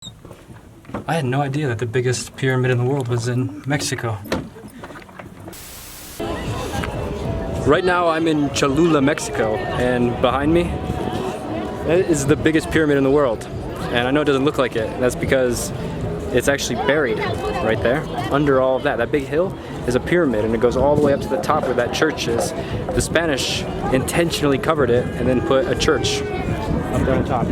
I had no idea that the biggest pyramid in the world was in Mexico. Right now I'm in Cholula, Mexico, and behind me is the biggest pyramid in the world. And I know it doesn't look like it. That's because it's actually buried right there. Under all of that. That big hill is a pyramid, and it goes all the way up to the top where that church is. The Spanish intentionally covered it and then put a church up there on top.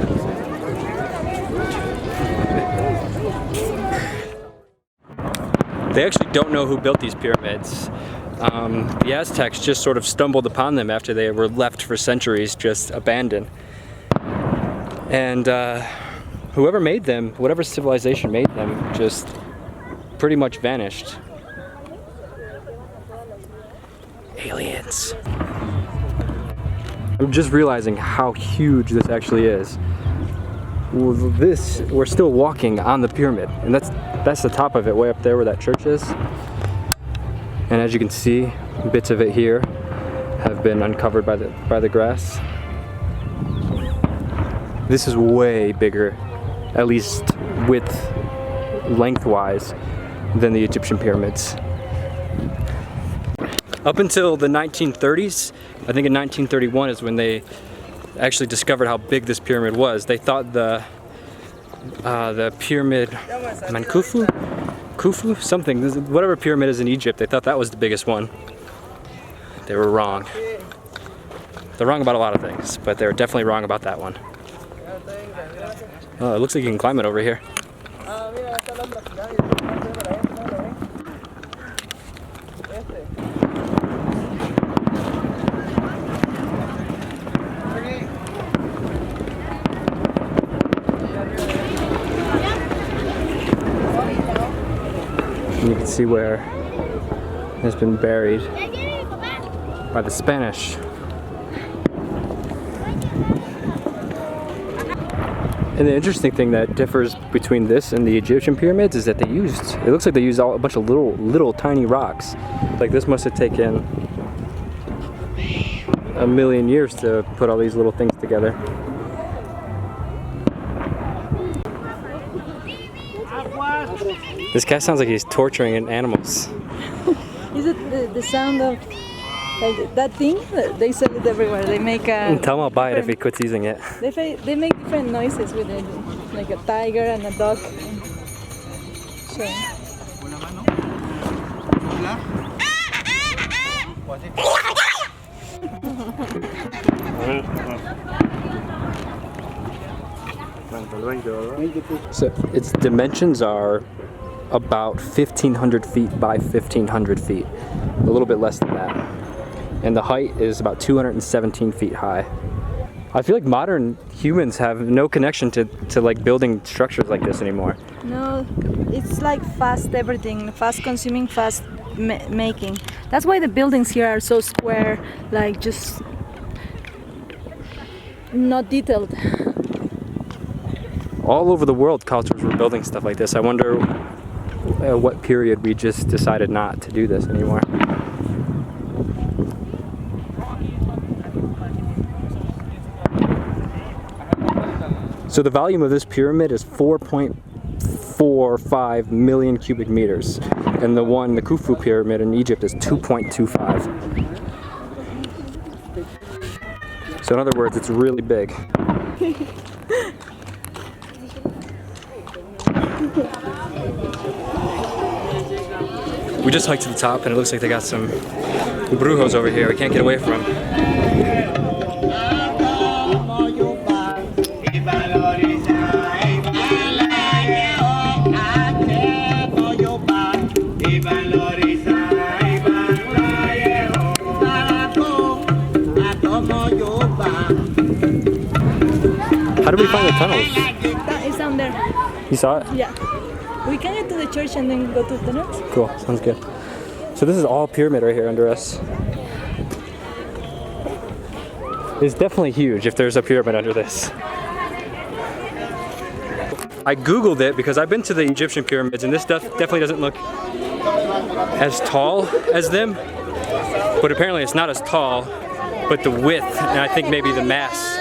They actually don't know who built these pyramids. The Aztecs just sort of stumbled upon them after they were left for centuries, just abandoned. And whoever made them, whatever civilization made them, just pretty much vanished. Aliens. I'm just realizing how huge this actually is. We're still walking on the pyramid, and that's the top of it, way up there where that church is. And as you can see, bits of it here have been uncovered by the grass. This is way bigger, at least width, lengthwise, than the Egyptian pyramids. Up until the 1930s, I think in 1931 is when they actually discovered how big this pyramid was. They thought the pyramid Khufu, something, whatever pyramid is in Egypt, they thought that was the biggest one. They were wrong. They're wrong about a lot of things, but they're definitely wrong about that one. Oh, it looks like you can climb it over here. And you can see where it has been buried by the Spanish. And the interesting thing that differs between this and the Egyptian pyramids is that it looks like they used a bunch of little tiny rocks. Like this must have taken a million years to put all these little things together. This guy sounds like he's torturing animals. Is it the sound of like that thing? They sell it everywhere. They make a... Tell him I'll buy it if he quits using it. They make different noises with it, like a tiger and a dog. So. So its dimensions are about 1,500 feet by 1,500 feet, a little bit less than that. And the height is about 217 feet high. I feel like modern humans have no connection to like building structures like this anymore. No, it's like fast everything, fast consuming, fast making. That's why the buildings here are so square, like just not detailed. All over the world, cultures were building stuff like this. I wonder what period we just decided not to do this anymore. So the volume of this pyramid is 4.45 million cubic meters, and the Khufu pyramid in Egypt is 2.25. So in other words, it's really big. We just hiked to the top, and it looks like they got some brujos over here we can't get away from. How did we find the tunnels? It's down there. You saw it? Yeah. We can get to the church and then go to the tunnels. Cool, sounds good. So this is all pyramid right here under us. It's definitely huge if there's a pyramid under this. I googled it because I've been to the Egyptian pyramids, and this stuff definitely doesn't look as tall as them, but apparently it's not as tall, but the width, and I think maybe the mass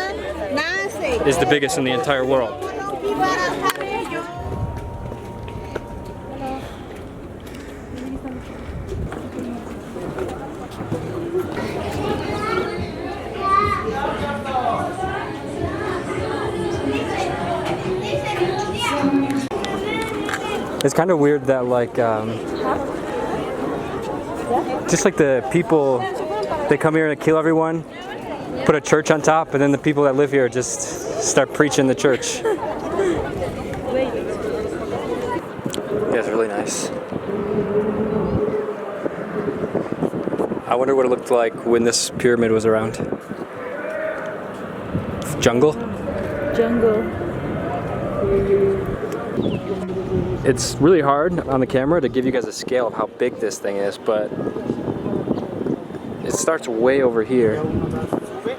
is the biggest in the entire world. It's kind of weird that like, just like the people, they come here to kill everyone, put a church on top, and then the people that live here just start preaching the church. Yeah, it's really nice. I wonder what it looked like when this pyramid was around. Jungle? Jungle. It's really hard on the camera to give you guys a scale of how big this thing is, but it starts way over here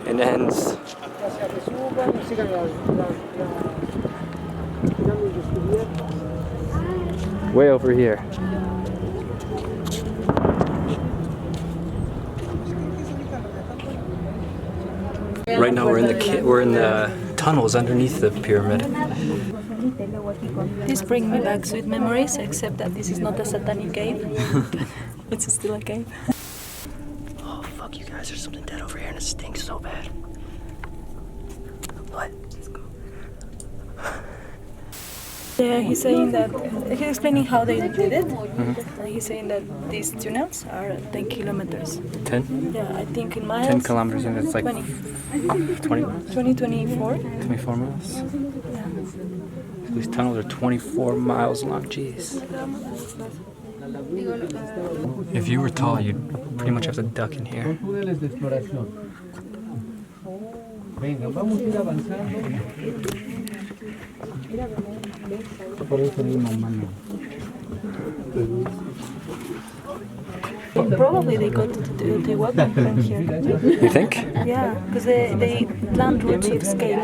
and ends way over here. Right now we're in the tunnels underneath the pyramid. This brings me back sweet memories, except that this is not a satanic cave. It's still a cave. Oh fuck you guys, there's something dead over here and it stinks so bad. What? Let's go. Yeah, he's saying that, he's explaining how they did it. He's saying that these tunnels are 10 kilometers. 10? Yeah, I think in miles. 10 kilometers and it's like 20. 20 miles? 24. 24 miles? Yeah. These tunnels are 24 miles long, jeez. If you were tall, you'd pretty much have to duck in here. Probably they got the weapon from here. You think? Yeah, because they planned routes to escape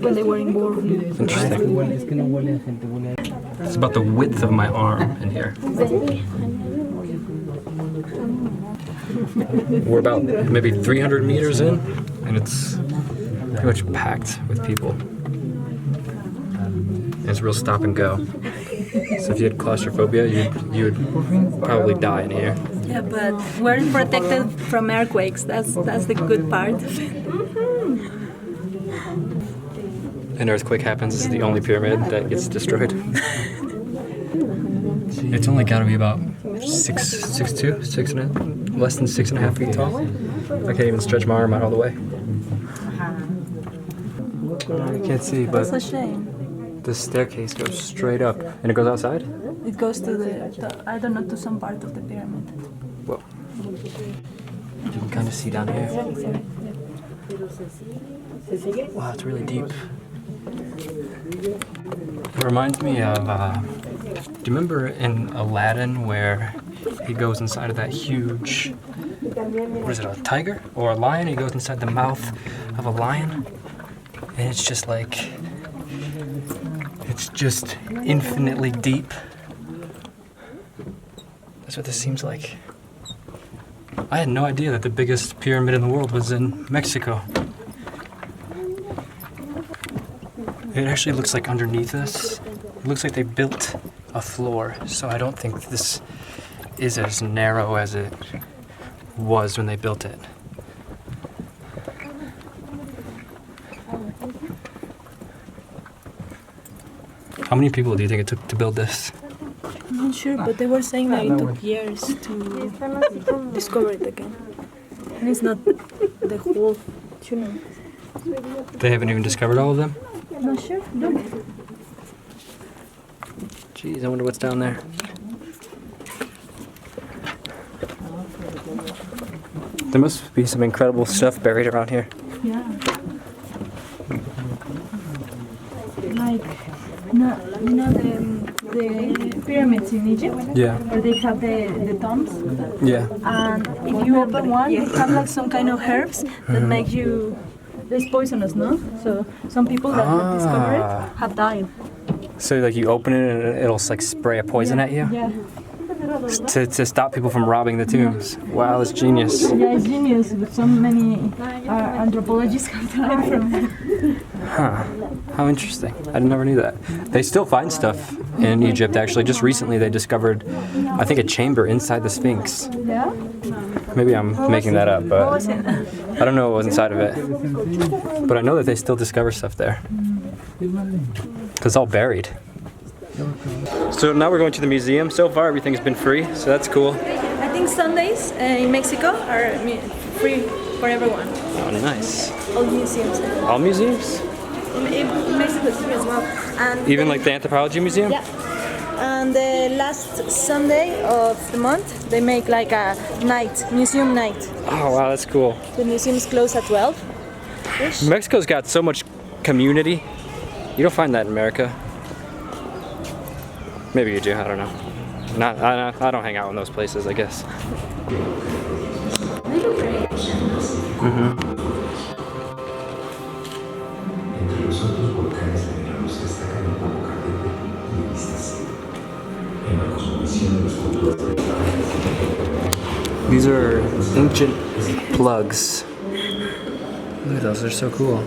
when they were in war. Interesting. It's about the width of my arm in here. We're about maybe 300 meters in, and it's pretty much packed with people. And it's real stop and go. So if you had claustrophobia, you would probably die in here. Yeah, but we're protected from earthquakes. That's the good part. An earthquake happens, this is the only pyramid that gets destroyed. It's only got to be about 6'2", less than 6.5 feet tall. I can't even stretch my arm out all the way. I can't see, but That's a shame. the staircase goes straight up, and it goes outside? It goes to the I don't know, to some part of the pyramid. Whoa. You can kind of see down here. Wow, it's really deep. It reminds me of, do you remember in Aladdin where he goes inside of that huge, what is it, a tiger or a lion? He goes inside the mouth of a lion, and it's just like, it's just infinitely deep. That's what this seems like. I had no idea that the biggest pyramid in the world was in Mexico. It actually looks like underneath us, it looks like they built a floor, so I don't think this is as narrow as it was when they built it. How many people do you think it took to build this? I'm not sure, but they were saying that it took years to discover it again. And it's not the whole tunnel. They haven't even discovered all of them? I'm not sure. Look. Jeez, I wonder what's down there. There must be some incredible stuff buried around here. Yeah. Like, you know the pyramids in Egypt? Yeah. Where they have the tombs? Yeah. And if you open one, they have like some kind of herbs that make you... It's poisonous, no? So some people that have discovered it have died. So like you open it and it'll like spray a poison at you? Yeah. To stop people from robbing the tombs. Wow, that's genius. Yeah, it's genius, but so many anthropologists have died from it. Huh. How interesting. I never knew that. They still find stuff in Egypt, actually. Just recently they discovered, I think, a chamber inside the Sphinx. Yeah? Maybe I'm making that up, What but was it? I don't know what was inside of it. But I know that they still discover stuff there. Because it's all buried. So now we're going to the museum. So far everything's been free, so that's cool. I think Sundays in Mexico are free for everyone. Oh, nice. All museums. All museums? In Mexico it's free as well. And Even like the anthropology museum? yeah. And the last Sunday of the month, they make like a night, museum night. Oh wow, that's cool. The museum's close at 12. Mexico's got so much community. You don't find that in America. Maybe you do, I don't know. I don't hang out in those places, I guess. These are ancient plugs. Look at those, they're so cool.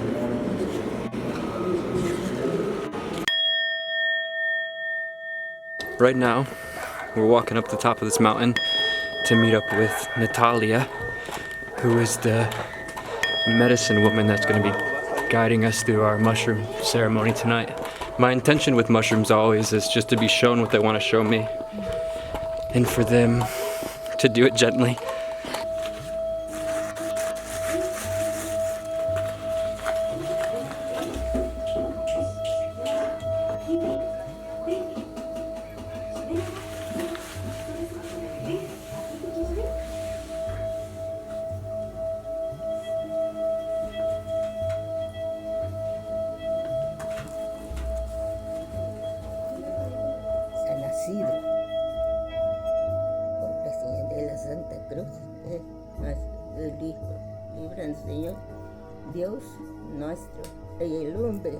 Right now, we're walking up the top of this mountain to meet up with Natalia, who is the medicine woman that's going to be guiding us through our mushroom ceremony tonight. My intention with mushrooms always is just to be shown what they want to show me, and for them to do it gently. Nacido por la señal de la Santa Cruz, el Hijo, líbranos, Señor, Dios nuestro, y el hombre.